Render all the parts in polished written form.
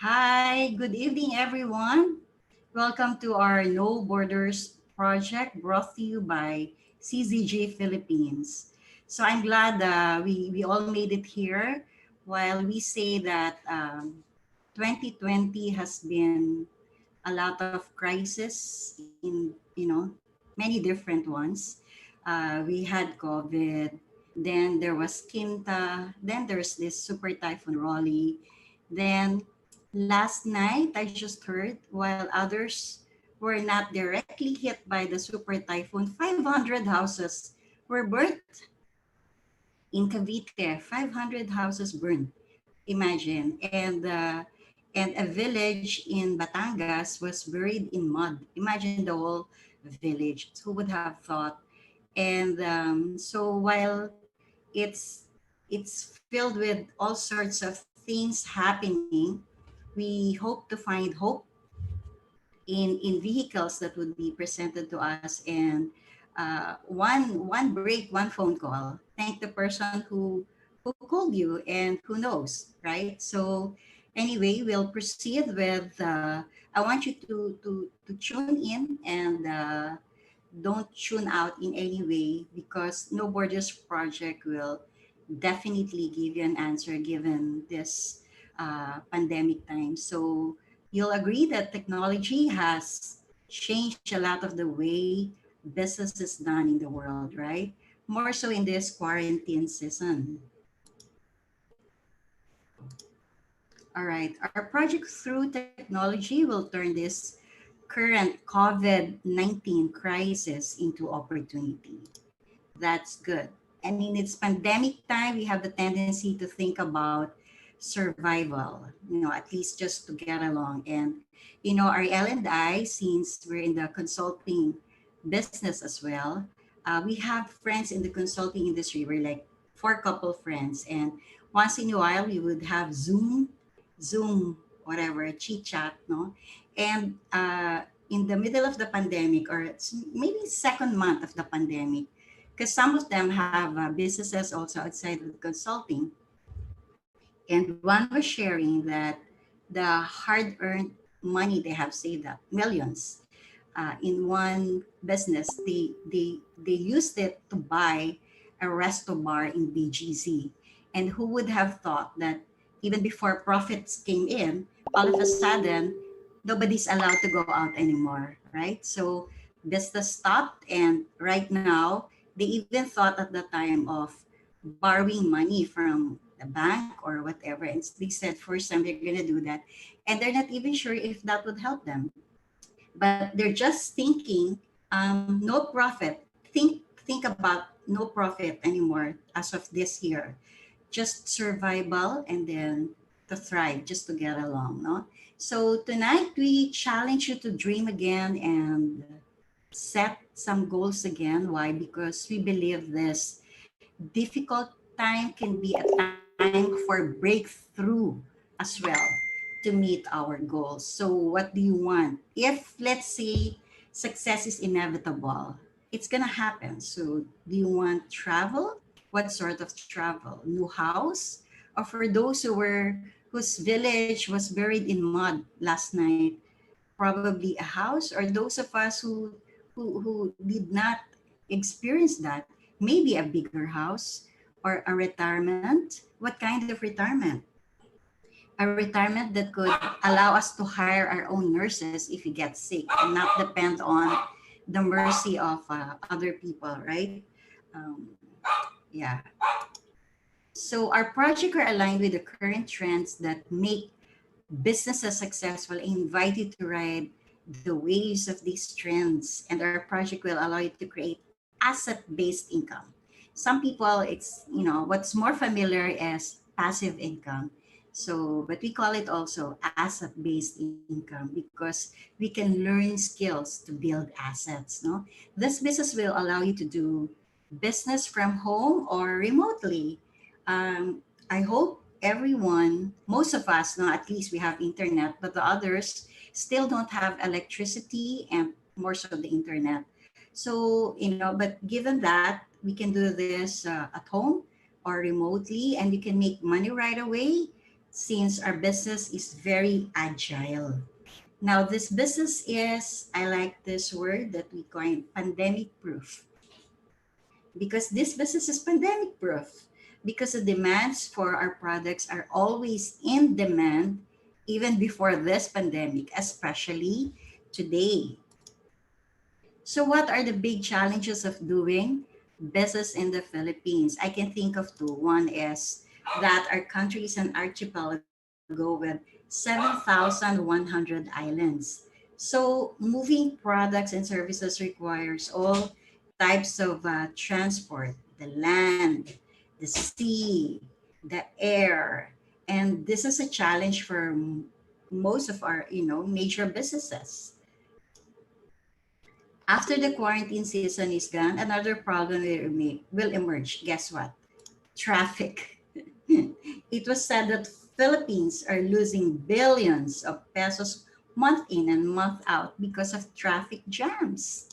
Hi, good evening, everyone. Welcome to our No Borders project brought to you by CZG Philippines. So I'm glad we all made it here while we say that 2020 has been a lot of crisis in, many different ones. We had COVID, then there was Kinta, then there's this super typhoon Rolly. Then last night, I just heard while others were not directly hit by the super typhoon, 500 houses were burnt in Cavite. 500 houses burned. Imagine. And a village in Batangas was buried in mud. Imagine the whole village. Who would have thought? And so while it's it's filled with all sorts of things happening, we hope to find hope in vehicles that would be presented to us, and one break, one phone call. Thank the person who called you, and who knows, right? So anyway, we'll proceed with. I want you to tune in, and don't tune out in any way, because No Borders Project will definitely give you an answer given this pandemic time. So you'll agree that technology has changed a lot of the way business is done in the world, right? More so in this quarantine season. All right. Our project through technology will turn this current COVID 19 crisis into opportunity. That's good. And in its pandemic time, we have the tendency to think about survival, at least just to get along. And, Ariel and I, since we're in the consulting business as well, we have friends in the consulting industry. We're like four couple friends. And once in a while, we would have Zoom, whatever, chit chat, no? And in the middle of the pandemic, or maybe second month of the pandemic, because some of them have businesses also outside of consulting, and one was sharing that the hard-earned money they have saved up, millions, in one business, they used it to buy a resto bar in BGC. And who would have thought that even before profits came in, all of a sudden, nobody's allowed to go out anymore, right? So business stopped, and right now, they even thought at the time of borrowing money from the bank or whatever. And they said first time they're gonna do that, and they're not even sure if that would help them, but they're just thinking no profit. Think about no profit anymore as of this year. Just survival, and then to thrive, just to get along, no? So tonight we challenge you to dream again and set some goals again. Why? Because we believe this difficult time can be a time for breakthrough as well, to meet our goals. So what do you want? If, let's say, success is inevitable, it's gonna happen. So do you want travel? What sort of travel? New house? Or for those whose village was buried in mud last night, probably a house? Or those of us who did not experience that, maybe a bigger house or a retirement. What kind of retirement? A retirement that could allow us to hire our own nurses if we get sick, and not depend on the mercy of other people, right? Um, yeah. So our project are aligned with the current trends that make businesses successful, and invite you to ride the waves of these trends. And our project will allow you to create asset-based income. Some people, it's, what's more familiar as passive income. So, but we call it also asset-based income, because we can learn skills to build assets, no? This business will allow you to do business from home or remotely. I hope everyone, most of us, no, at least we have internet, but the others still don't have electricity, and more so the internet. So, but given that we can do this at home or remotely, and you can make money right away, since our business is very agile. Now, this business is, I like this word that we coined, pandemic proof, because this business is pandemic proof, because the demands for our products are always in demand even before this pandemic, especially today. So, what are the big challenges of doing business in the Philippines? I can think of two. One is that our country is an archipelago with 7,100 islands. So, moving products and services requires all types of transport, the land, the sea, the air. And this is a challenge for most of our, major businesses. After the quarantine season is gone, another problem will emerge. Guess what? Traffic. It was said that Philippines are losing billions of pesos month in and month out because of traffic jams.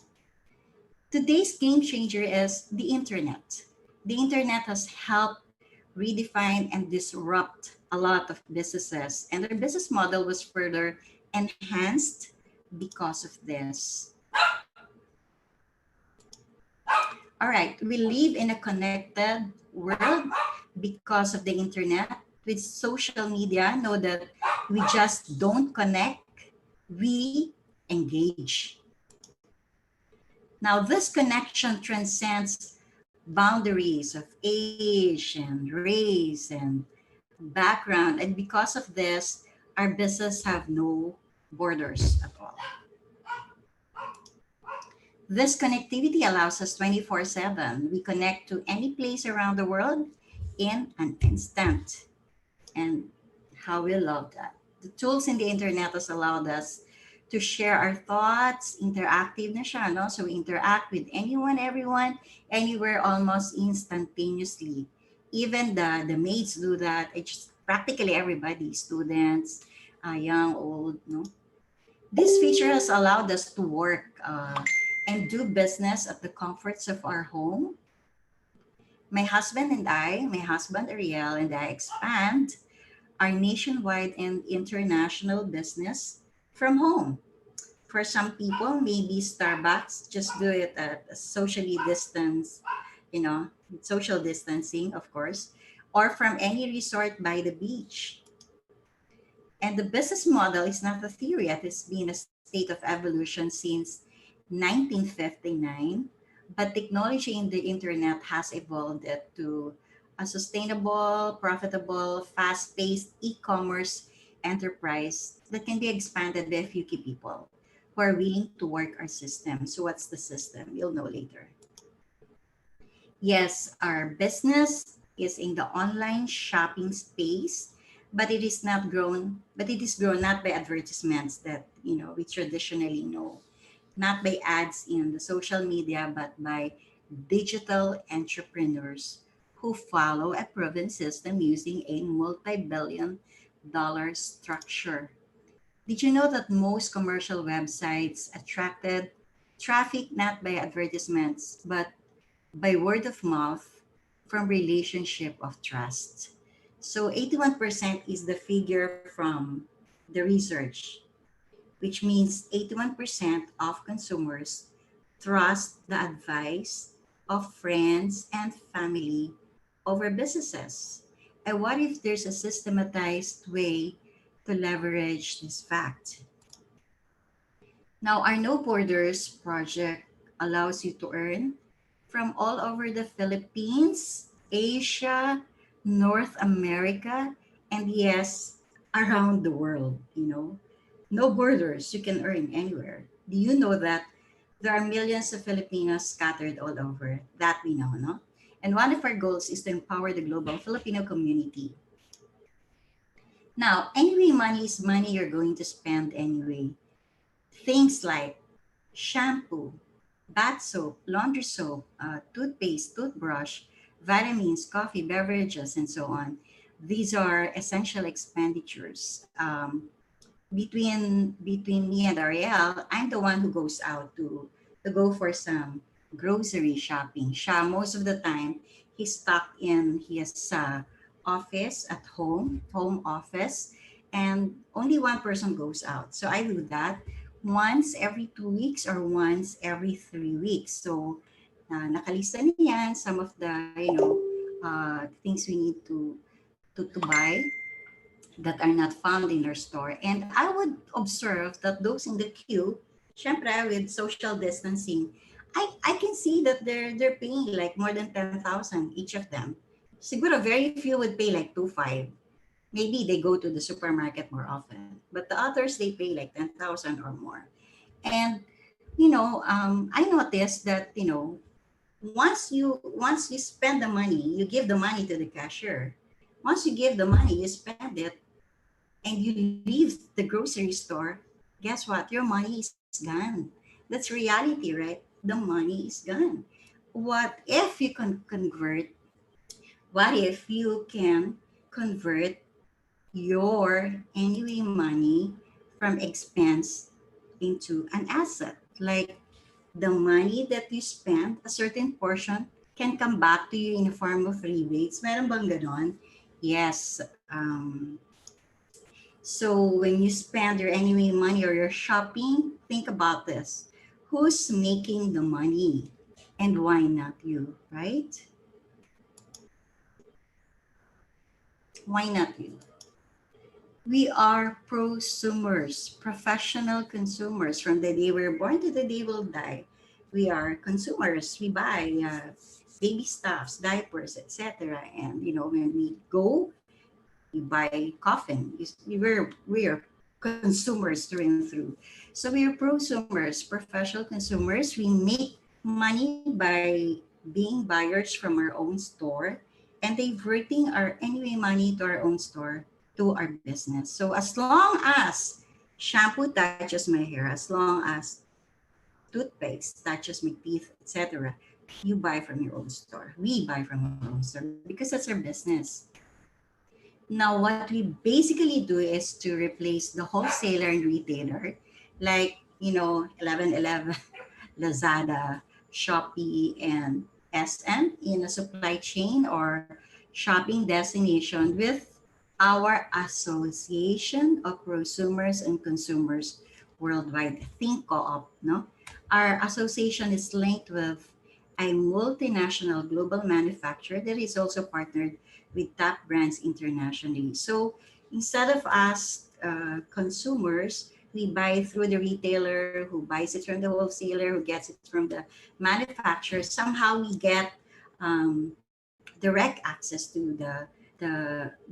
Today's game changer is the internet. The internet has helped redefine and disrupt a lot of businesses, and their business model was further enhanced because of this. All right, we live in a connected world because of the internet. With social media, know that we just don't connect, we engage. Now, this connection transcends boundaries of age and race and background. And because of this, our business have no borders at all. This connectivity allows us 24/7. We connect to any place around the world in an instant. And how we love that. The tools in the internet has allowed us to share our thoughts, interactive na siya, no? So we interact with anyone, everyone, anywhere almost instantaneously. Even the maids do that. It's just practically everybody, students, young, old, no? This feature has allowed us to work and do business at the comforts of our home. My husband Ariel and I expand our nationwide and international business from home. For some people, maybe Starbucks, just do it at a socially distance, you know, social distancing, of course, or from any resort by the beach. And the business model is not a theory, it has been a state of evolution since 1959. But technology in the internet has evolved it to a sustainable, profitable, fast paced e commerce enterprise that can be expanded by a few key people who are willing to work our system. So, what's the system? You'll know later. Yes, our business is in the online shopping space, but it is grown not by advertisements that, we traditionally know, not by ads in the social media, but by digital entrepreneurs who follow a proven system using a multi-billion dollar structure. Did you know that most commercial websites attracted traffic not by advertisements, but by word of mouth from relationship of trust? So 81% is the figure from the research, which means 81% of consumers trust the advice of friends and family over businesses. And what if there's a systematized way to leverage this fact? Now, our No Borders project allows you to earn from all over the Philippines, Asia, North America, and yes, around the world. No borders, you can earn anywhere. Do you know that there are millions of Filipinos scattered all over? That we know, no? And one of our goals is to empower the global Filipino community. Now, anyway, money is money you're going to spend anyway. Things like shampoo, bath soap, laundry soap, toothpaste, toothbrush, vitamins, coffee, beverages, and so on. These are essential expenditures. Between me and Ariel, I'm the one who goes out to go for some grocery shopping. Siya, most of the time, he's stuck in his office at home office, and only one person goes out. So I do that once every 2 weeks or once every 3 weeks. So nakalista na yan, some of the, things we need to buy that are not found in our store. And I would observe that those in the queue, syempre with social distancing, I can see that they're paying like more than 10,000 each of them. Siguro very few would pay like 2.5. Maybe they go to the supermarket more often. But the others, they pay like 10,000 or more. And, I noticed that, once you spend the money, you give the money to the cashier. Once you give the money, you spend it, and you leave the grocery store, guess what? Your money is gone. That's reality, right? The money is gone. What if you can convert? What if you can convert your annual money from expense into an asset? Like the money that you spend, a certain portion can come back to you in the form of rebates. Meron bang ganon? Yes. So when you spend your annual money or your shopping, think about this. Who's making the money? And why not you, right? Why not you? We are prosumers, professional consumers from the day we're born to the day we'll die. We are consumers. We buy baby stuffs, diapers, etc. And when we go, we buy coffin. We are consumers through and through. So we are prosumers, professional consumers. We make money by being buyers from our own store and diverting our anyway money to our own store to our business. So as long as shampoo touches my hair, as long as toothpaste touches my teeth, etc., you buy from your own store. We buy from our own store because that's our business. Now, what we basically do is to replace the wholesaler and retailer, like, 1111, Lazada, Shopee, and SM in a supply chain or shopping destination with our Association of Prosumers and Consumers Worldwide, Think Co-op, no? Our association is linked with a multinational global manufacturer that is also partnered with top brands internationally. So instead of us consumers, we buy through the retailer who buys it from the wholesaler, who gets it from the manufacturer. Somehow we get direct access to the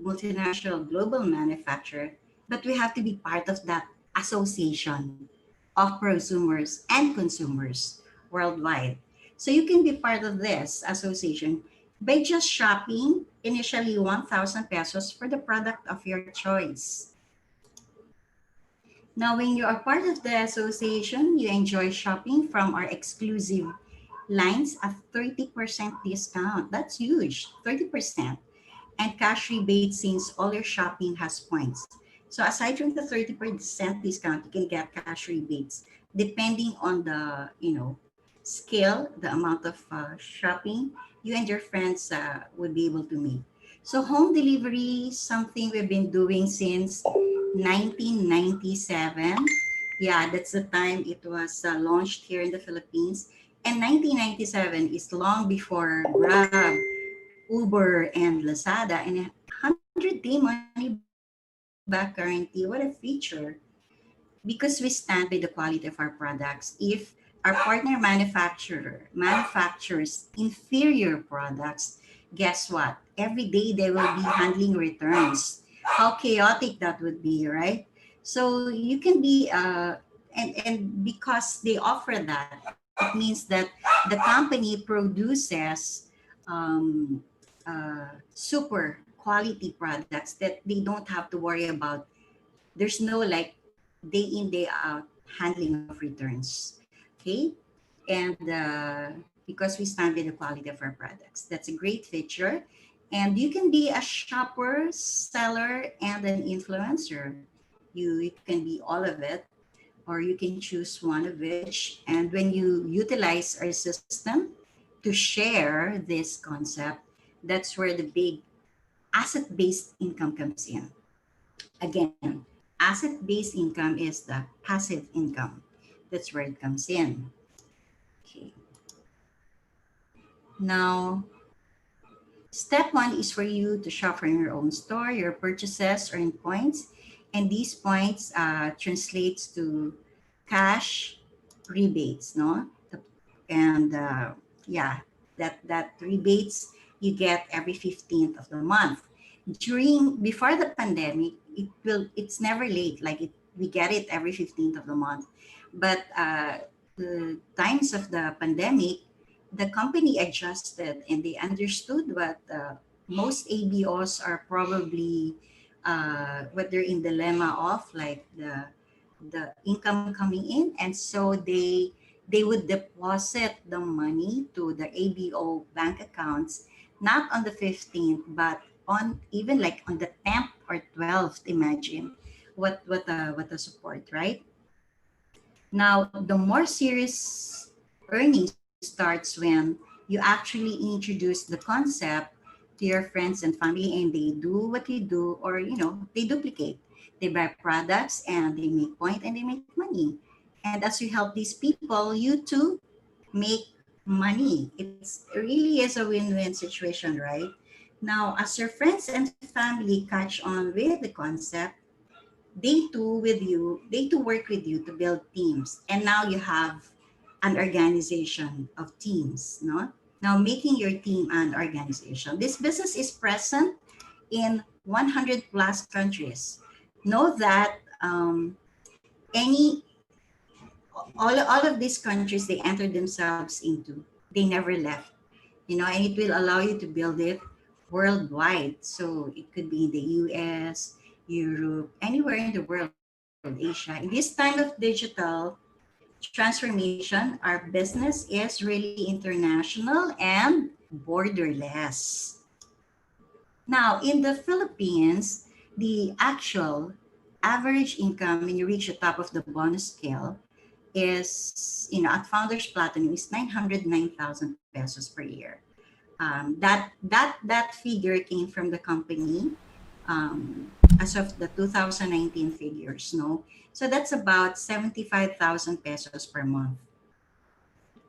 multinational global manufacturer, but we have to be part of that association of prosumers and consumers worldwide. So you can be part of this association by just shopping initially 1,000 pesos for the product of your choice. Now, when you are part of the association, you enjoy shopping from our exclusive lines at 30% discount. That's huge, 30%. And cash rebate since all your shopping has points. So aside from the 30% discount, you can get cash rebates depending on the, scale, the amount of shopping you and your friends would be able to make. So home delivery, something we've been doing since 1997. Yeah, that's the time it was launched here in the Philippines. And 1997 is long before Grab, Uber, and Lazada, and a 100-day money-back guarantee. What a feature. Because we stand by the quality of our products. If our partner manufactures inferior products, guess what? Every day they will be handling returns. How chaotic that would be, right? So you can be and because they offer that, it means that the company produces um, super quality products that they don't have to worry about. There's no like day in day out handling of returns. Okay, and because we stand by the quality of our products, that's a great feature. And you can be a shopper, seller, and an influencer. You can be all of it, or you can choose one of which. And when you utilize our system to share this concept, that's where the big asset-based income comes in. Again, asset-based income is the passive income. That's where it comes in. Okay. Now, step one is for you to shop from your own store. Your purchases earn points, and these points translates to cash rebates, no? And yeah, that rebates you get every 15th of the month. Before the pandemic, it's never late. Like we get it every 15th of the month, but the times of the pandemic, the company adjusted and they understood what most ABOs are probably what they're in dilemma of, like the income coming in, and so they would deposit the money to the ABO bank accounts not on the 15th but on even like on the 10th or 12th. Imagine what a support, right? Now, the more serious earning starts when you actually introduce the concept to your friends and family and they do what you do, or they duplicate. They buy products and they make point and they make money. And as you help these people, you too make money. It really is a win-win situation, right? Now, as your friends and family catch on with the concept, they too work with you to build teams. And now you have an organization of teams, no? Now making your team an organization. This business is present in 100 plus countries. Know that any all of these countries they entered themselves into, they never left, and it will allow you to build it worldwide. So it could be in the US, Europe, anywhere in the world, Asia. In this time of digital transformation, our business is really international and borderless. Now, in the Philippines, the actual average income when you reach the top of the bonus scale is, at Founders Platinum is 909,000 pesos per year. That figure came from the company as of the 2019 figures, no? So that's about 75,000 pesos per month.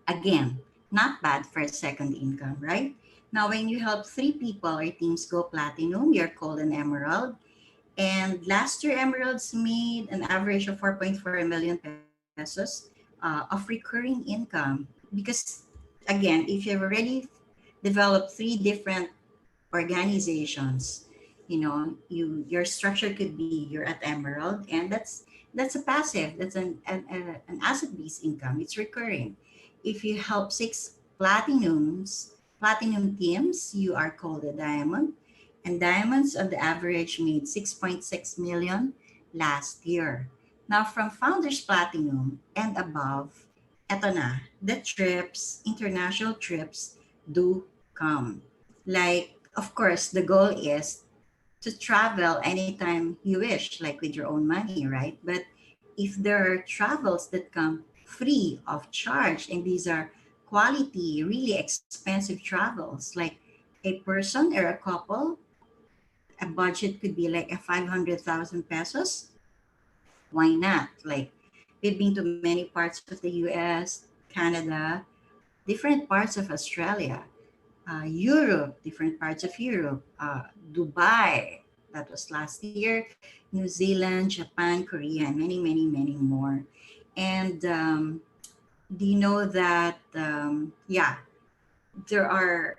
Again, not bad for a second income, right? Now, when you help three people or teams go platinum, you're called an emerald. And last year, emeralds made an average of 4.4 million pesos of recurring income. Because, again, if you've already developed three different organizations, your structure could be you're at emerald, and that's a passive, that's an asset-based income. It's recurring. If you help six platinum teams, you are called a diamond, and diamonds on the average made 6.6 million last year. Now from founders platinum and above, eto na, the trips, international trips do come. Like, of course, the goal is to travel anytime you wish, like with your own money, right? But if there are travels that come free of charge, and these are quality, really expensive travels, like a person or a couple, a budget could be like a 500,000 pesos. Why not? Like, we've been to many parts of the US, Canada, different parts of Australia, Europe, different parts of Europe, Dubai, that was last year, New Zealand, Japan, Korea, and many, many, many more. And do you know that, yeah, there are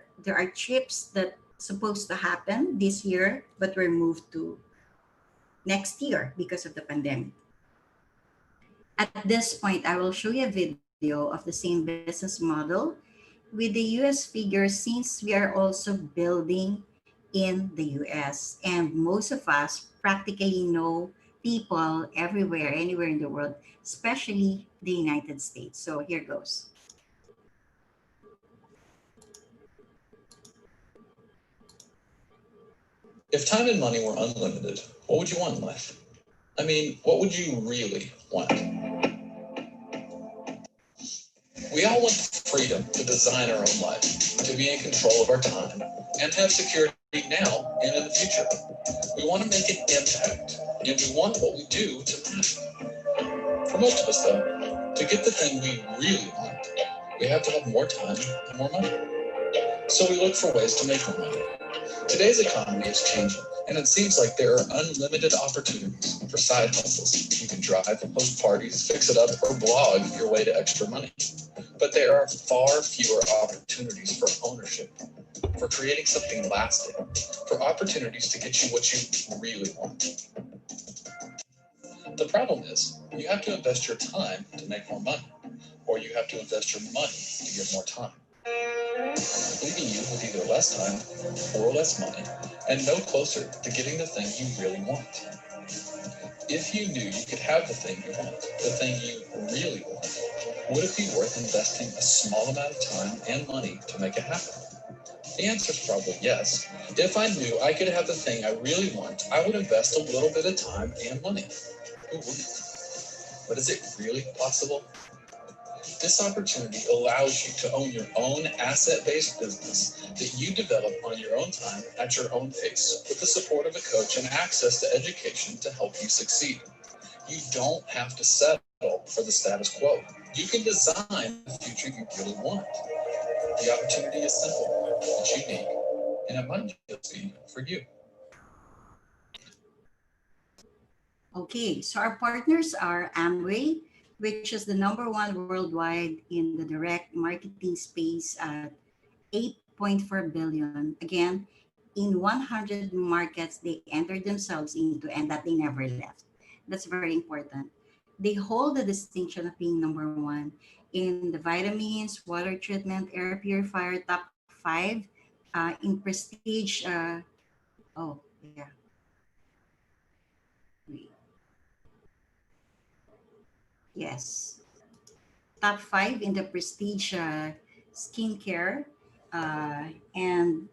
trips that supposed to happen this year, but were moved to next year because of the pandemic. At this point, I will show you a video of the same business model with the US figures, since we are also building in the US. And most of us practically know people everywhere, anywhere in the world, especially the United States. So here goes. If time and money were unlimited, what would you want in life? I mean, what would you really want? We all want the freedom to design our own life, to be in control of our time, and have security now and in the future. We want to make an impact, and we want what we do to matter. For most of us, though, to get the thing we really want, we have to have more time and more money. So we look for ways to make more money. Today's economy is changing, and it seems like there are unlimited opportunities for side hustles. You can drive, host parties, fix it up, or blog your way to extra money. But there are far fewer opportunities for ownership, for creating something lasting, for opportunities to get you what you really want. The problem is, you have to invest your time to make more money, or you have to invest your money to get more time, leaving you with either less time or less money, and no closer to getting the thing you really want. If you knew you could have the thing you want, the thing you really want, would it be worth investing a small amount of time and money to make it happen? The answer is probably yes. If I knew I could have the thing I really want, I would invest a little bit of time and money. Who wouldn't? But is it really possible? This opportunity allows you to own your own asset-based business that you develop on your own time at your own pace with the support of a coach and access to education to help you succeed. You don't have to settle for the status quo. You can design the future you really want. The opportunity is simple, it's unique, and it might just be for you. Okay, so our partners are Amway, which is the #1 worldwide in the direct marketing space at 8.4 billion. Again, in 100 markets they entered themselves into and that they never left. That's very important. They hold the distinction of being #1 in the vitamins, water treatment, air purifier, top five in prestige. Oh, yeah. Wait. Yes. Top five in the prestige skincare and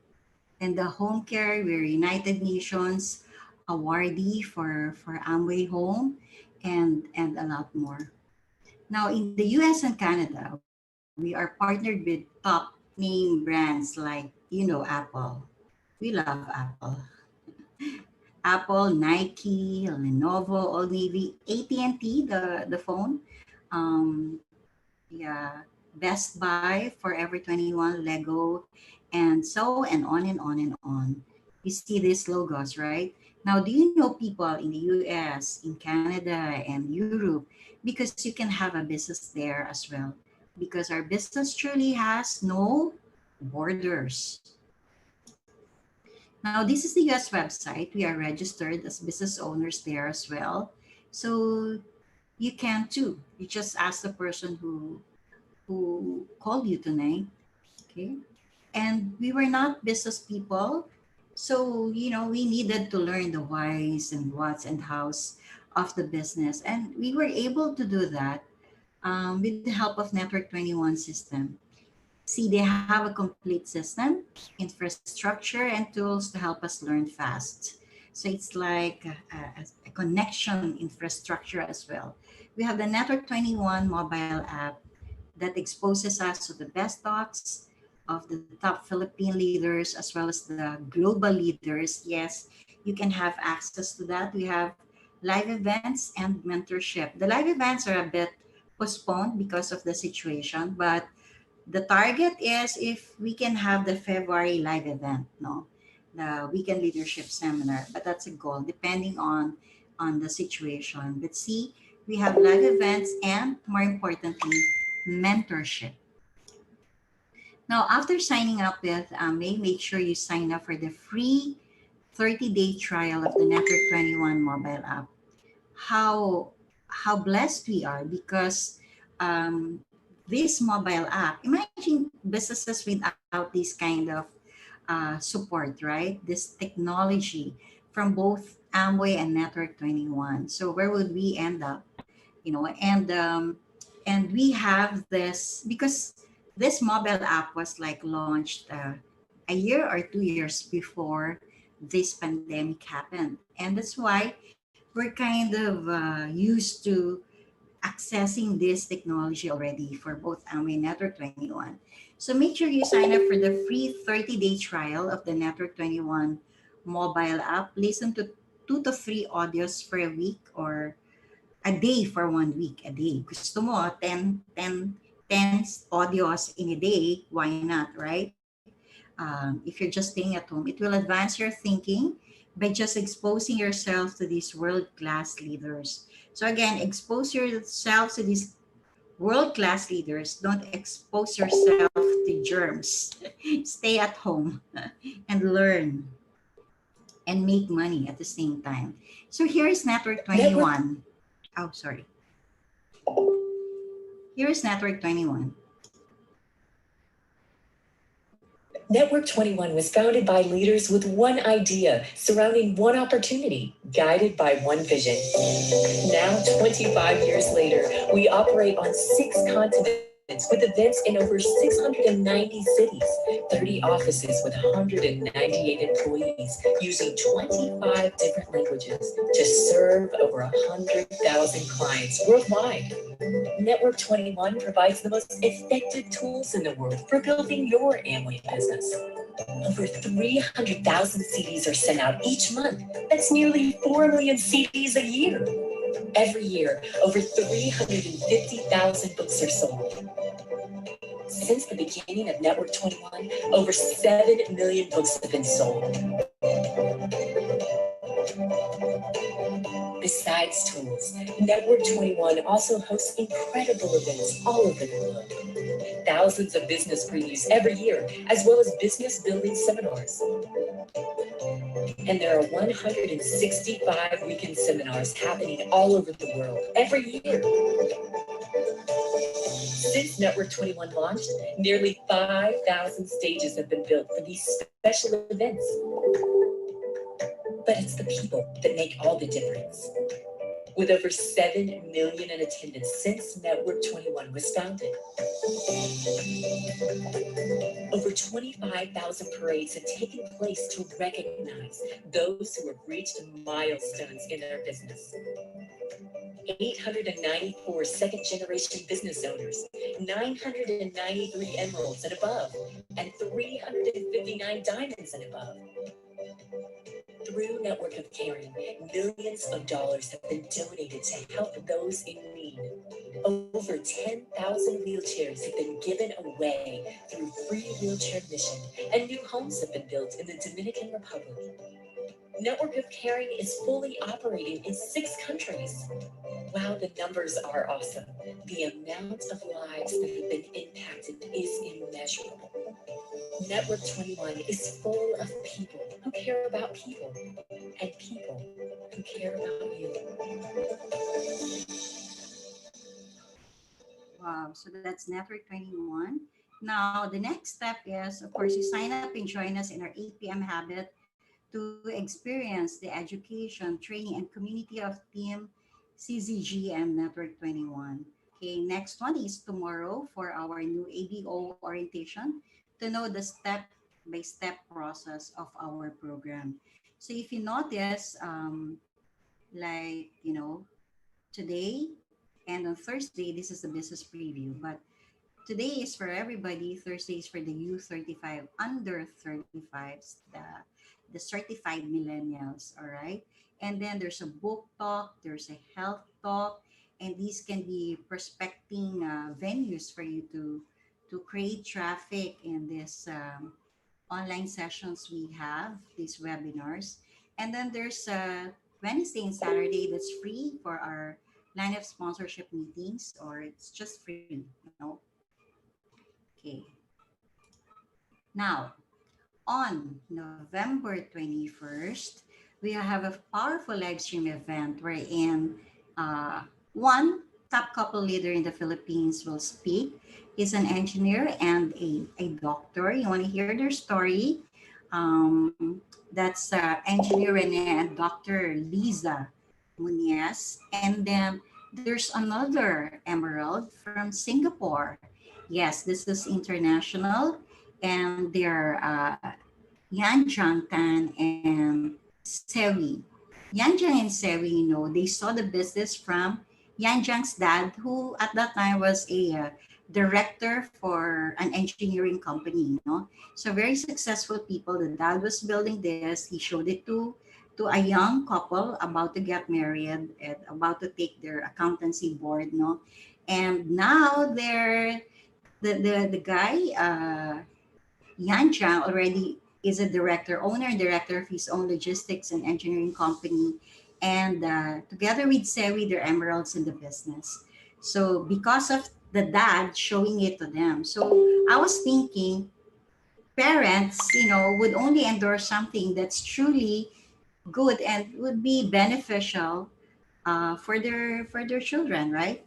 the home care. We're United Nations awardee for Amway Home and a lot more. Now in the US and Canada, we are partnered with top name brands like, Apple. We love Apple. Apple, Nike, Lenovo, Old Navy, AT&T, the phone. Um, yeah, Best Buy, Forever 21, Lego, and so and on and on. You see these logos, right? Now, do you know people in the US, in Canada, and Europe? Because you can have a business there as well. Because our business truly has no borders. Now, this is the US website. We are registered as business owners there as well. So you can too. You just ask the person who called you tonight. Okay. And we were not business people. So, we needed to learn the whys and whats and hows of the business. And we were able to do that with the help of Network 21 system. See, they have a complete system, infrastructure, and tools to help us learn fast. So it's like a connection infrastructure as well. We have the Network 21 mobile app that exposes us to the best thoughts of the top Philippine leaders as well as the global leaders. Yes, you can have access to that. We have live events and mentorship. The live events are a bit postponed because of the situation, but the target is if we can have the February live event, no, the weekend leadership seminar. But that's a goal, depending on the situation. But see, we have live events and more importantly, mentorship. Now, after signing up with Amway, make sure you sign up for the free 30-day trial of the Network 21 mobile app. How blessed we are because um, this mobile app, imagine businesses without this kind of support, right? This technology from both Amway and Network 21. So where would we end up? And we have this because this mobile app was like launched a year or 2 years before this pandemic happened, and that's why we're kind of used to accessing this technology already for both Amway and Network 21. So make sure you sign up for the free 30-day trial of the Network 21 mobile app. Listen to 2 to 3 audios for a week or a day for 1 week, a day. Gusto mo, 10 audios in a day, why not, right? If you're just staying at home, it will advance your thinking by just exposing yourself to these world-class leaders. So again, expose yourself to these world-class leaders. Don't expose yourself to germs. Stay at home and learn and make money at the same time. So here's Network 21. Oh, sorry. Here's Network 21. Network 21 was founded by leaders with one idea, surrounding one opportunity, guided by one vision. Now, 25 years later, we operate on 6 continents with events in over 690 cities, 30 offices with 198 employees, using 25 different languages to serve over 100,000 clients worldwide. Network 21 provides the most effective tools in the world for building your Amway business. Over 300,000 CDs are sent out each month. That's nearly 4 million CDs a year. Every year, over 350,000 books are sold. Since the beginning of Network 21, over 7 million books have been sold. Besides tools, Network 21 also hosts incredible events all over the world. Thousands of business previews every year, as well as business building seminars. And there are 165 weekend seminars happening all over the world every year. Since Network 21 launched, nearly 5,000 stages have been built for these special events. But it's the people that make all the difference. With over 7 million in attendance since Network 21 was founded. Over 25,000 parades have taken place to recognize those who have reached milestones in their business. 894 second-generation business owners, 993 emeralds and above, and 359 diamonds and above. Through Network of Caring, millions of dollars have been donated to help those in need. Over 10,000 wheelchairs have been given away through Free Wheelchair Mission, and new homes have been built in the Dominican Republic. Network of Caring is fully operating in 6 countries. Wow, the numbers are awesome. The amount of lives that have been impacted is immeasurable. Network 21 is full of people who care about people and people who care about you. Wow, so that's Network 21. Now, the next step is, of course, you sign up and join us in our 8 p.m. habit to experience the education, training, and community of Team CZGM Network 21. Okay, next one is tomorrow for our new ABO orientation to know the step-by-step process of our program. So if you notice, like, today and on Thursday, this is the business preview, but today is for everybody. Thursday is for the U35 under 35s, the certified millennials. All right. And then there's a book talk, there's a health talk, and these can be prospecting venues for you to create traffic in this online sessions we have, these webinars. And then there's Wednesday and Saturday that's free for our line of sponsorship meetings, or it's just free, Okay. Now, on November 21st, we have a powerful live stream event wherein one top couple leader in the Philippines will speak. He's an engineer and a doctor. You want to hear their story? That's engineer Rene and Dr. Liza Muniz. And then there's another Emerald from Singapore. Yes, this is international. And they're Yan Zhang Tan and Sewi. Yan Zhang and Sewi, they saw the business from Yan Jiang's dad, who at that time was a director for an engineering company, so very successful people. The dad was building this. He showed it to a young couple about to get married and about to take their accountancy board, and now they're the guy, Yan Chang, already is a director, owner and director of his own logistics and engineering company. And together with Sewi, they're emeralds in the business. So because of the dad showing it to them. So I was thinking parents, would only endorse something that's truly good and would be beneficial for their children, right?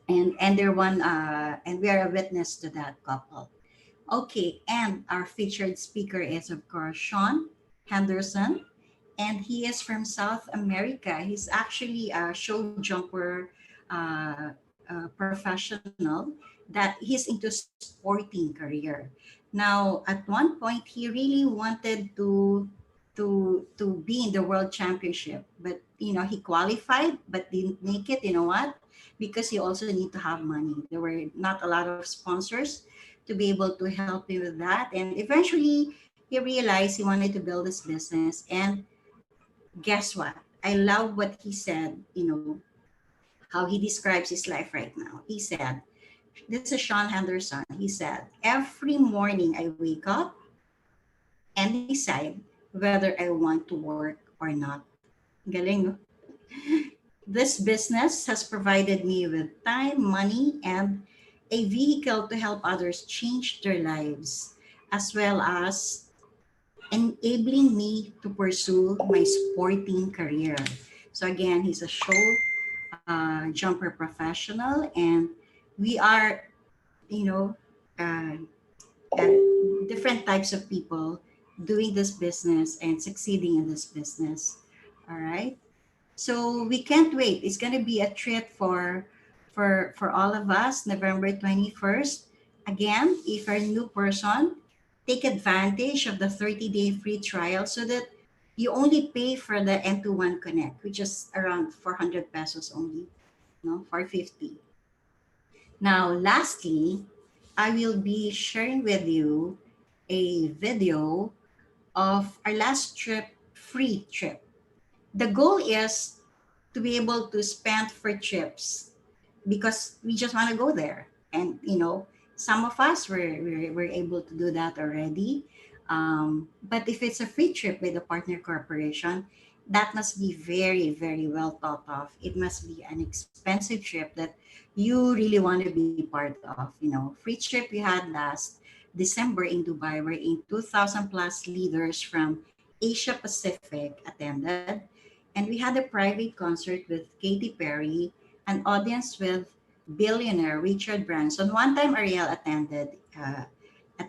And they're one and we are a witness to that couple. Okay, and our featured speaker is, of course, Sean Henderson, and he is from South America. He's actually a show jumper professional that he's into sporting career. Now, at one point, he really wanted to be in the world championship, but he qualified but didn't make it. You know what? Because he also need to have money. There were not a lot of sponsors to be able to help him with that. And eventually, he realized he wanted to build this business. And guess what? I love what he said, how he describes his life right now. He said, this is Sean Henderson. He said, every morning I wake up and decide whether I want to work or not. Galing, no? This business has provided me with time, money, and a vehicle to help others change their lives, as well as enabling me to pursue my sporting career. So again, he's a show jumper professional, and we are, you know, uh, uh, different types of people doing this business and succeeding in this business. All right. So we can't wait. It's going to be a treat for all of us. November 21st. Again, if you're a new person, take advantage of the 30-day free trial so that you only pay for the N21 Connect, which is around 400 pesos only, no, 450. Now, lastly, I will be sharing with you a video of our last trip, free trip. The goal is to be able to spend for trips because we just want to go there. And, some of us were able to do that already. But if it's a free trip with a partner corporation, that must be very, very well thought of. It must be an expensive trip that you really want to be part of. Free trip we had last December in Dubai, wherein 2,000 plus leaders from Asia Pacific attended. And we had a private concert with Katy Perry, an audience with billionaire Richard Branson. One time Ariel attended a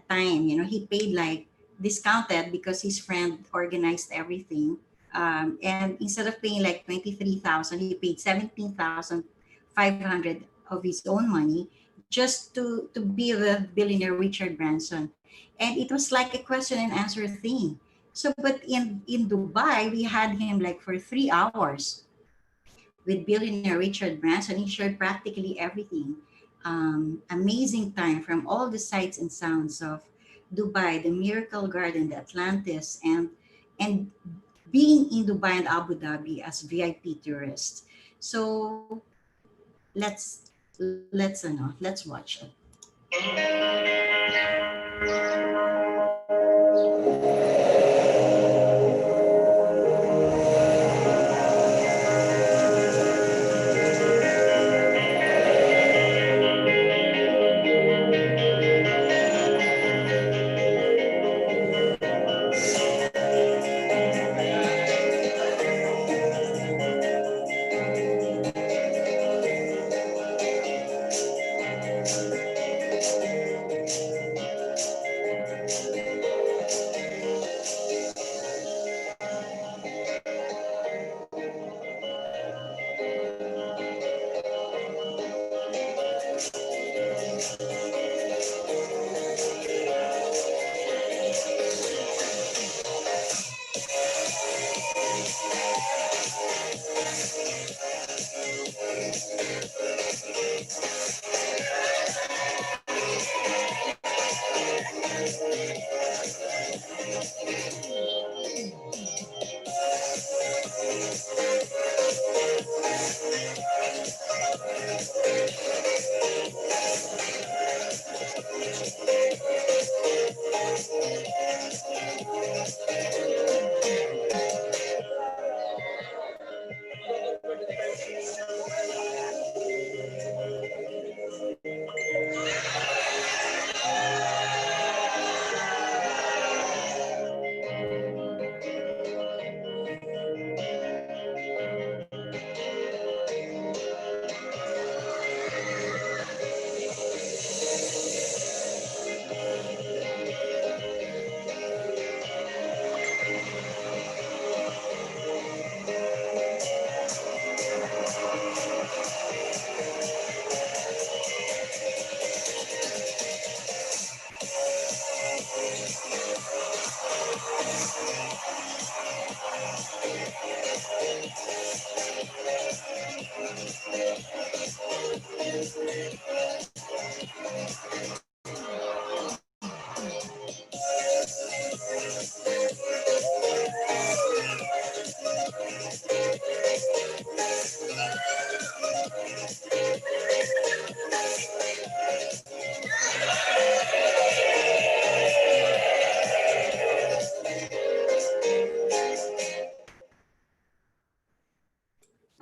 time, he paid like discounted because his friend organized everything. And instead of paying like 23,000, he paid 17,500 of his own money just to be with billionaire Richard Branson. And it was like a question and answer thing. So, but in Dubai, we had him like for 3 hours with billionaire Richard Branson. He shared practically everything. Amazing time from all the sights and sounds of Dubai, the Miracle Garden, the Atlantis, and being in Dubai and Abu Dhabi as VIP tourists. So let's watch it.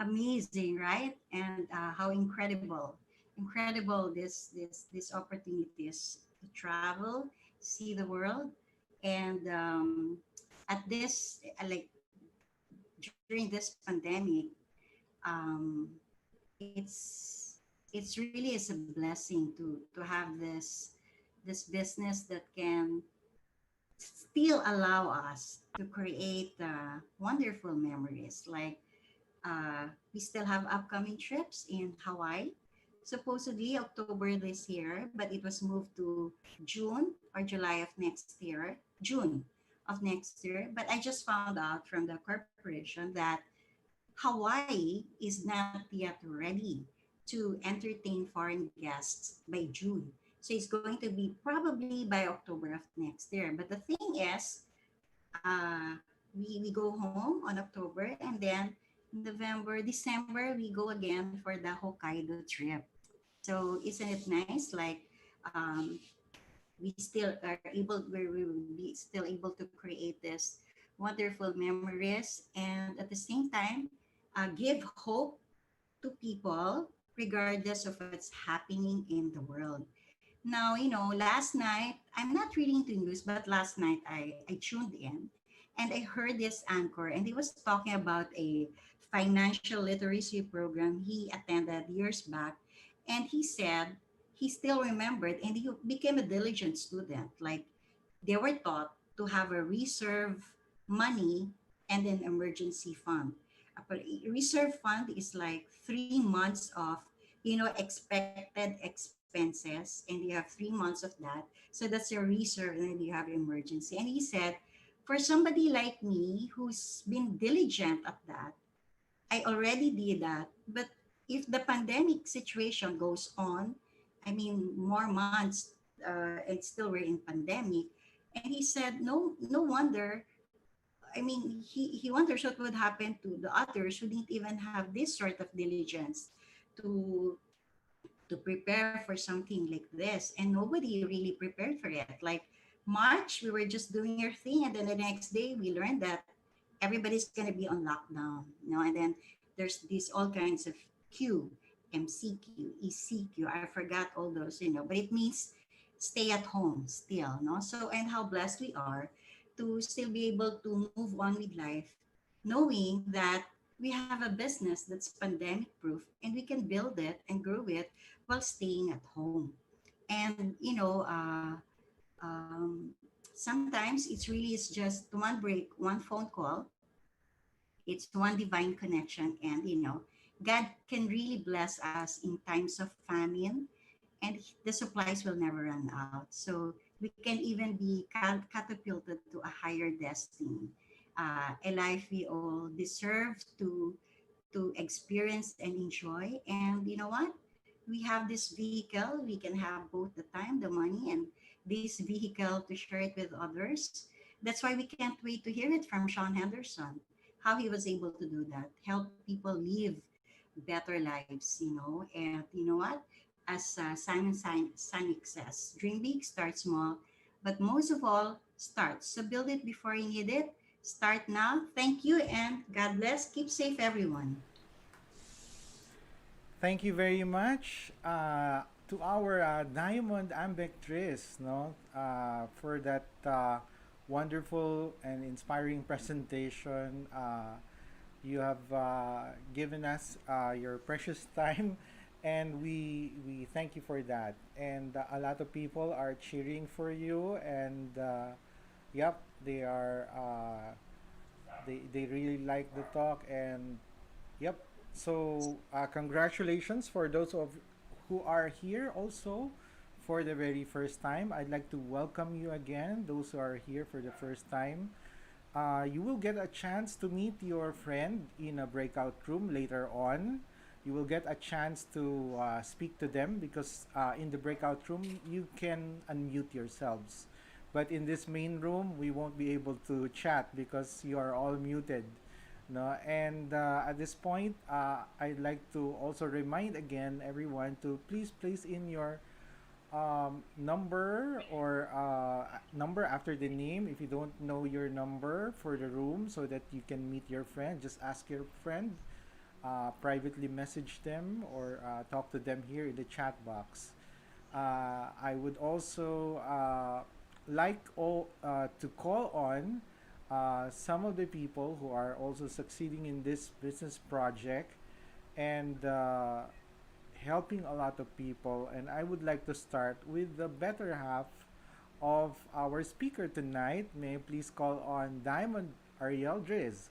amazing, right? And how incredible this opportunity is to travel, see the world, and at this during this pandemic, um, it's really is a blessing to have this business that can still allow us to create wonderful memories. Like we still have upcoming trips in Hawaii. Supposedly October this year, but it was moved to June or July of next year. June of next year. But I just found out from the corporation that Hawaii is not yet ready to entertain foreign guests by June. So it's going to be probably by October of next year. But the thing is, uh, we go home on October, and then November, December, we go again for the Hokkaido trip. So isn't it nice? Like um, we still are able, we will be still able to create this wonderful memories, and at the same time, give hope to people regardless of what's happening in the world. Now, last night, I'm not really into news, but last night I tuned in and I heard this anchor, and he was talking about a financial literacy program he attended years back. And he said he still remembered and he became a diligent student. Like they were taught to have a reserve money and an emergency fund. A reserve fund is like 3 months of expected expenses, and you have 3 months of that. So that's your reserve, and then you have emergency. And he said, for somebody like me who's been diligent at that, I already did that. But if the pandemic situation goes on, I mean, more months, and still we're in pandemic, and he said, no wonder. I mean, he wonders what would happen to the others who didn't even have this sort of diligence to to prepare for something like this, and nobody really prepared for it. Like March, we were just doing your thing, and then the next day we learned that everybody's going to be on lockdown, and then there's these all kinds of q MCQ, ECQ. I forgot all those, but it means stay at home still, no? So, and how blessed we are to still be able to move on with life, knowing that we have a business that's pandemic proof and we can build it and grow it while staying at home. And, sometimes it's really is just one break, one phone call, it's one divine connection, and God can really bless us in times of famine, and the supplies will never run out. So we can even be catapulted to a higher destiny, a life we all deserve to experience and enjoy. And you know what? We have this vehicle. We can have both the time, the money, and this vehicle to share it with others. That's why we can't wait to hear it from Sean Henderson, how he was able to do that, help people live better lives, And you know what? As Simon Sinek says, dream big, start small, but most of all, start. So build it before you need it. Start now. Thank you, and God bless. Keep safe, everyone. Thank you very much to our Diamond Ambectress, no, for that wonderful and inspiring presentation. You have given us your precious time, and we thank you for that. And a lot of people are cheering for you, and yep, they really like the talk, and yep. So, congratulations for those of who are here also for the very first time. I'd like to welcome you again, those who are here for the first time. You will get a chance to meet your friend in a breakout room later on. You will get a chance to speak to them because in the breakout room you can unmute yourselves. But in this main room, we won't be able to chat because you are all muted. No, and at this point, I'd like to also remind again everyone to please place in your number or number after the name if you don't know your number for the room so that you can meet your friend. Just ask your friend privately message them or talk to them here in the chat box. I would also to call on some of the people who are also succeeding in this business project and helping a lot of people. And I would like to start with the better half of our speaker tonight. May I please call on Diamond Ariel Driz?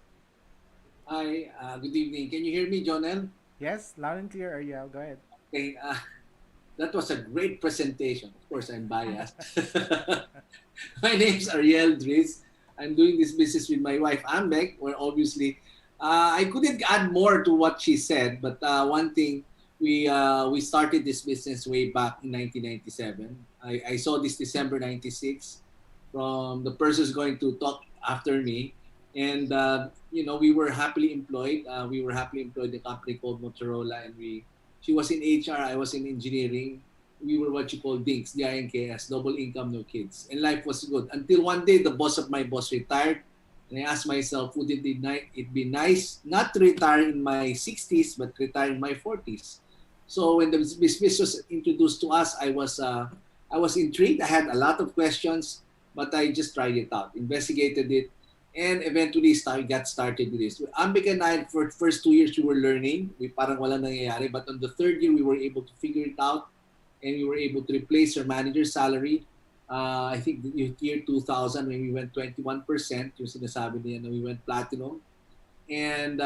Hi, good evening. Can you hear me, Jonel? Yes, loud and clear, Ariel. Go ahead. Okay, that was a great presentation. Of course, I'm biased. My name's Ariel Driz. I'm doing this business with my wife, Ambek, where obviously I couldn't add more to what she said, but one thing, we started this business way back in 1997. I saw this December 96 from the person who's going to talk after me. And, we were happily employed. We were happily employed in a company called Motorola. And she was in HR, I was in engineering. We were what you call DINKS, DINKS, double income, no kids. And life was good. Until one day, the boss of my boss retired. And I asked myself, would it be nice not to retire in my 60s, but retire in my 40s? So when the business was introduced to us, I was intrigued. I had a lot of questions, but I just tried it out, investigated it, and eventually got started with this. Ambik and I, for the first 2 years, we were learning. We parang wala nangyayari. But on the third year, we were able to figure it out, and we were able to replace our manager's salary. I think the year 2000, when we went 21%, yung sinasabi niya na we went platinum. And,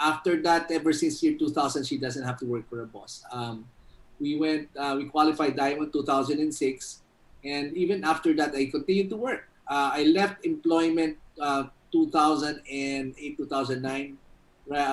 after that, ever since year 2000, she doesn't have to work for a boss. We qualified Diamond 2006. And even after that, I continued to work. I left employment 2008, 2009,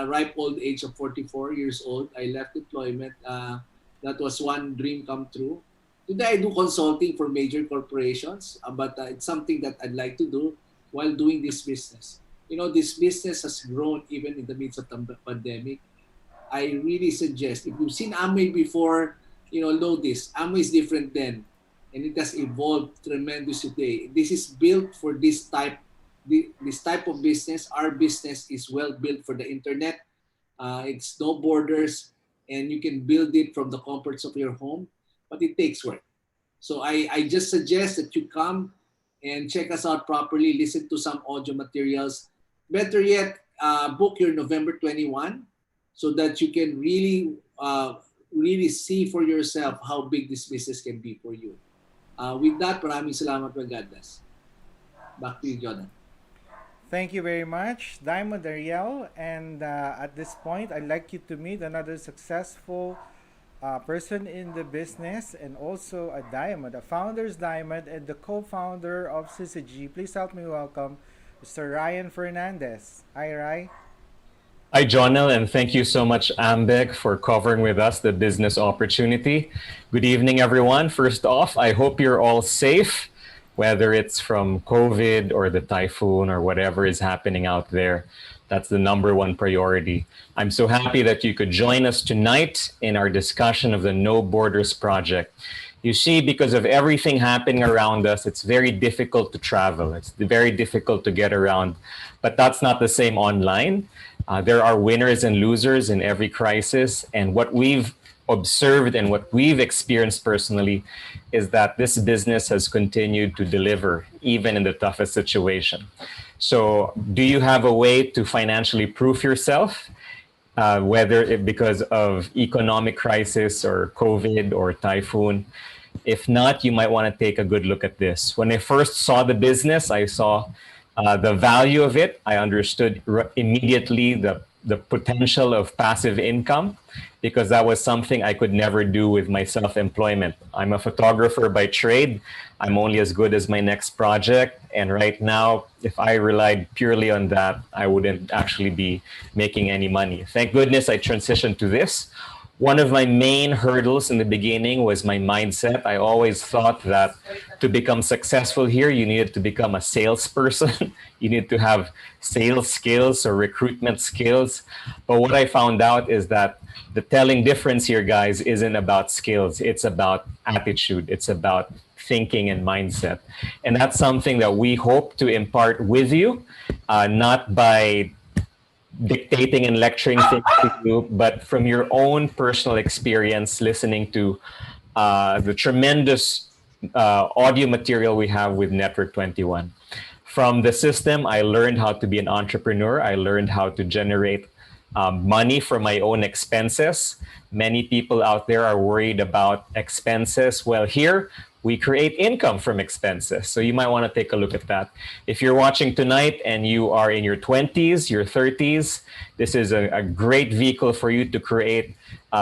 ripe old age of 44 years old. I left employment. That was one dream come true. Today, I do consulting for major corporations, but it's something that I'd like to do while doing this business. This business has grown even in the midst of the pandemic. I really suggest, if you've seen Amway before, know this. Amway is different then, and it has evolved tremendously today. This is built for this type of business. Our business is well built for the internet. It's no borders, and you can build it from the comforts of your home, but it takes work. So I just suggest that you come and check us out properly, listen to some audio materials. Better yet, book your November 21 so that you can really see for yourself how big this business can be for you. With that, maraming salamat, God bless. Back to you, Jonathan. Thank you very much, Diamond Ariel. And at this point, I'd like you to meet another successful person in the business and also a diamond, a founder's diamond and the co-founder of Syzygy. Please help me welcome Mr. Ryan Fernandez. Hi, Rai. Hi, Jonel, and thank you so much, Ambek, for covering with us the business opportunity. Good evening, everyone. First off, I hope you're all safe, whether it's from COVID or the typhoon or whatever is happening out there. That's the number one priority. I'm so happy that you could join us tonight in our discussion of the No Borders Project. You see, because of everything happening around us, it's very difficult to travel. It's very difficult to get around, but that's not the same online. There are winners and losers in every crisis. And what we've observed and what we've experienced personally is that this business has continued to deliver even in the toughest situation. So do you have a way to financially proof yourself? Whether because of economic crisis or COVID or typhoon. If not, you might want to take a good look at this. When I first saw the business, I saw the value of it. I understood immediately the potential of passive income because that was something I could never do with my self-employment. I'm a photographer by trade. I'm only as good as my next project. And right now, if I relied purely on that, I wouldn't actually be making any money. Thank goodness I transitioned to this. One of my main hurdles in the beginning was my mindset. I always thought that to become successful here, you needed to become a salesperson. You need to have sales skills or recruitment skills. But what I found out is that the telling difference here, guys, isn't about skills. It's about attitude. It's about thinking and mindset. And that's something that we hope to impart with you, not by dictating and lecturing things to you, but from your own personal experience listening to the tremendous audio material we have with Network 21. From the system, I learned how to be an entrepreneur. I learned how to generate money for my own expenses. Many people out there are worried about expenses. Well, here we create income from expenses. So you might want to take a look at that. If you're watching tonight and you are in your 20s, your 30s, this is a great vehicle for you to create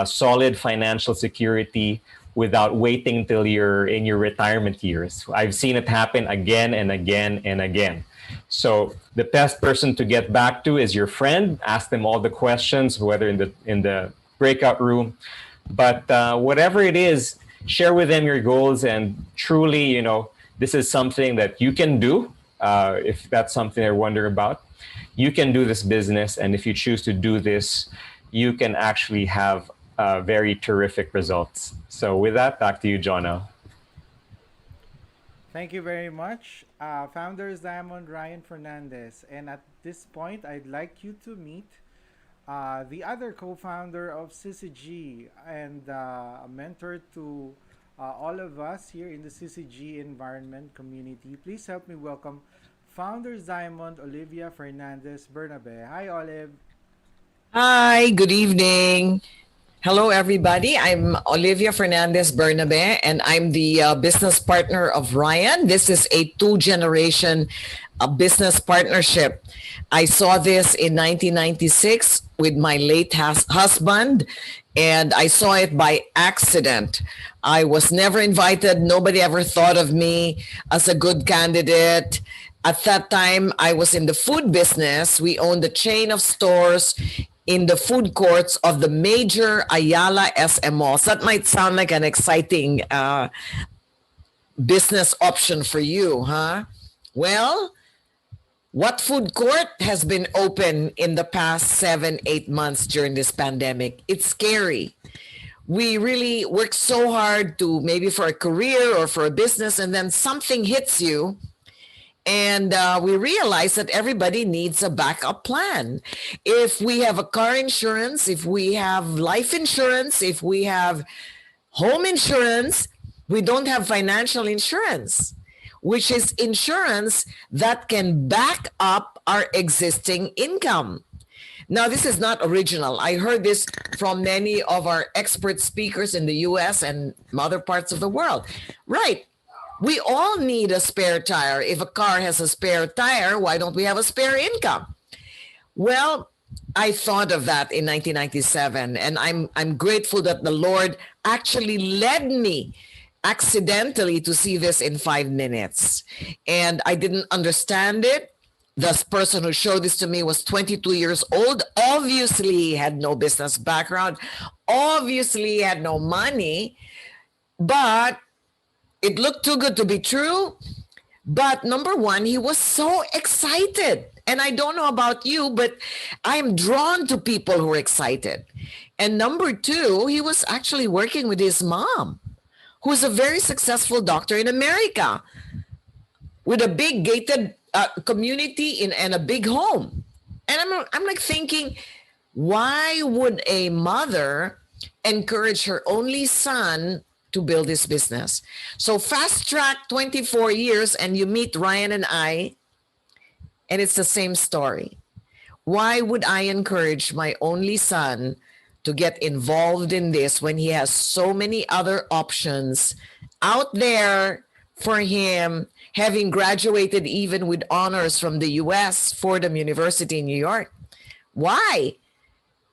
solid financial security without waiting till you're in your retirement years. I've seen it happen again and again and again. So the best person to get back to is your friend. Ask them all the questions, whether in the breakout room. But whatever it is, share with them your goals, and truly, you know, this is something that you can do. If that's something they're wondering about, you can do this business, and if you choose to do this, you can actually have very terrific results. So with that, back to you, Jono. Thank you very much, Founders Diamond Ryan Fernandez. And at this point, I'd like you to meet the other co-founder of CCG and a mentor to all of us here in the CCG environment community. Please help me welcome Founders Diamond Olivia Fernandez Bernabe. Hi, Olive. Hi, good evening. Hello, everybody. I'm Olivia Fernandez Bernabe, and I'm the business partner of Ryan. This is a two-generation business partnership. I saw this in 1996 with my late husband, and I saw it by accident. I was never invited. Nobody ever thought of me as a good candidate. At that time, I was in the food business. We owned a chain of stores in the food courts of the major Ayala SM malls. That might sound like an exciting business option for you, huh? Well, what food court has been open in the past 7-8 months during this pandemic? It's scary. We really work so hard to maybe for a career or for a business, and then something hits you. And we realize that everybody needs a backup plan. If we have a car insurance, if we have life insurance, if we have home insurance, we don't have financial insurance, which is insurance that can back up our existing income. Now, this is not original. I heard this from many of our expert speakers in the US and other parts of the world. Right. We all need a spare tire. If a car has a spare tire, why don't we have a spare income? Well, I thought of that in 1997, and I'm grateful that the Lord actually led me accidentally to see this in 5 minutes. And I didn't understand it. The person who showed this to me was 22 years old. Obviously, he had no business background. Obviously, he had no money. But it looked too good to be true. But number one, he was so excited. And I don't know about you, but I am drawn to people who are excited. And number two, he was actually working with his mom, who's a very successful doctor in America with a big gated community and a big home. And I'm like thinking, why would a mother encourage her only son to build this business? So fast track 24 years and you meet Ryan and I, and it's the same story. Why would I encourage my only son to get involved in this when he has so many other options out there for him, having graduated even with honors from the US Fordham University in New York? Why?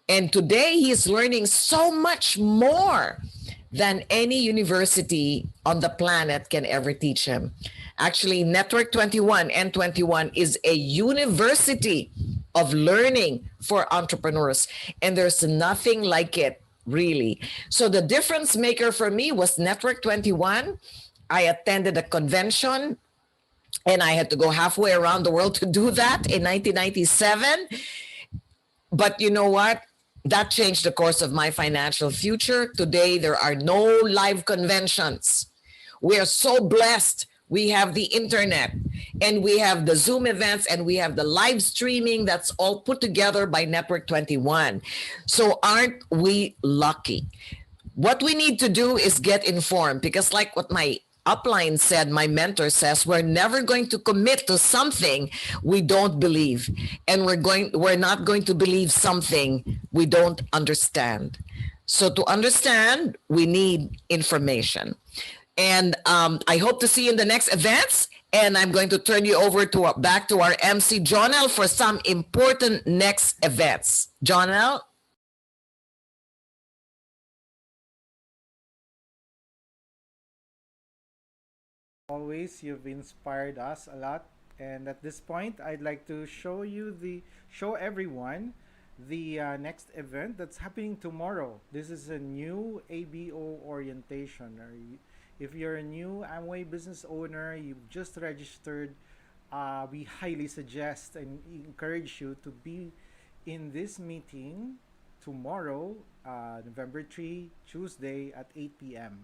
And today he's learning so much more than any university on the planet can ever teach him. Actually, Network 21, N21, is a university of learning for entrepreneurs. And there's nothing like it, really. So the difference maker for me was Network 21. I attended a convention, and I had to go halfway around the world to do that in 1997. But you know what? That changed the course of my financial future. Today, there are no live conventions. We are so blessed we have the internet, and we have the Zoom events, and we have the live streaming that's all put together by Network 21. So aren't we lucky? What we need to do is get informed, because like what my upline said, my mentor says, we're never going to commit to something we don't believe, and we're not going to believe something we don't understand. So to understand, we need information. And I hope to see you in the next events. And I'm going to turn you over to back to our MC Jonel for some important next events. Jonel. Always, you've inspired us a lot. And at this point, I'd like to show everyone the next event that's happening tomorrow. This is a new ABO orientation. If you're a new Amway business owner, you've just registered, we highly suggest and encourage you to be in this meeting tomorrow, November 3, Tuesday at 8 p.m.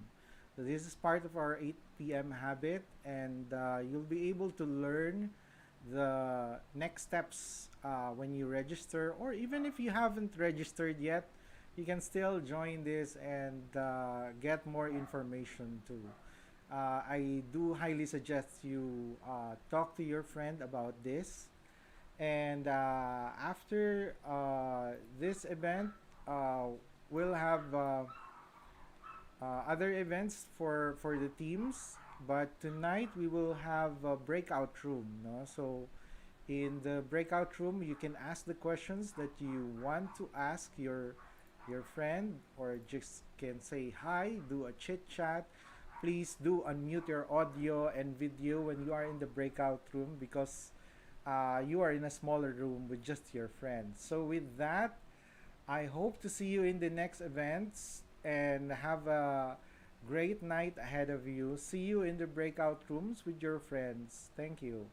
So this is part of our 8 p.m. habit, and you'll be able to learn the next steps when you register, or even if you haven't registered yet, you can still join this and get more information too. I do highly suggest you talk to your friend about this. And after this event, we'll have other events for the teams. But tonight we will have a breakout room. No? So in the breakout room, you can ask the questions that you want to ask your friend, or just can say hi, do a chit chat. Please do unmute your audio and video when you are in the breakout room, because you are in a smaller room with just your friends. So with that, I hope to see you in the next events, and have a great night ahead of you. See you in the breakout rooms with your friends. Thank you.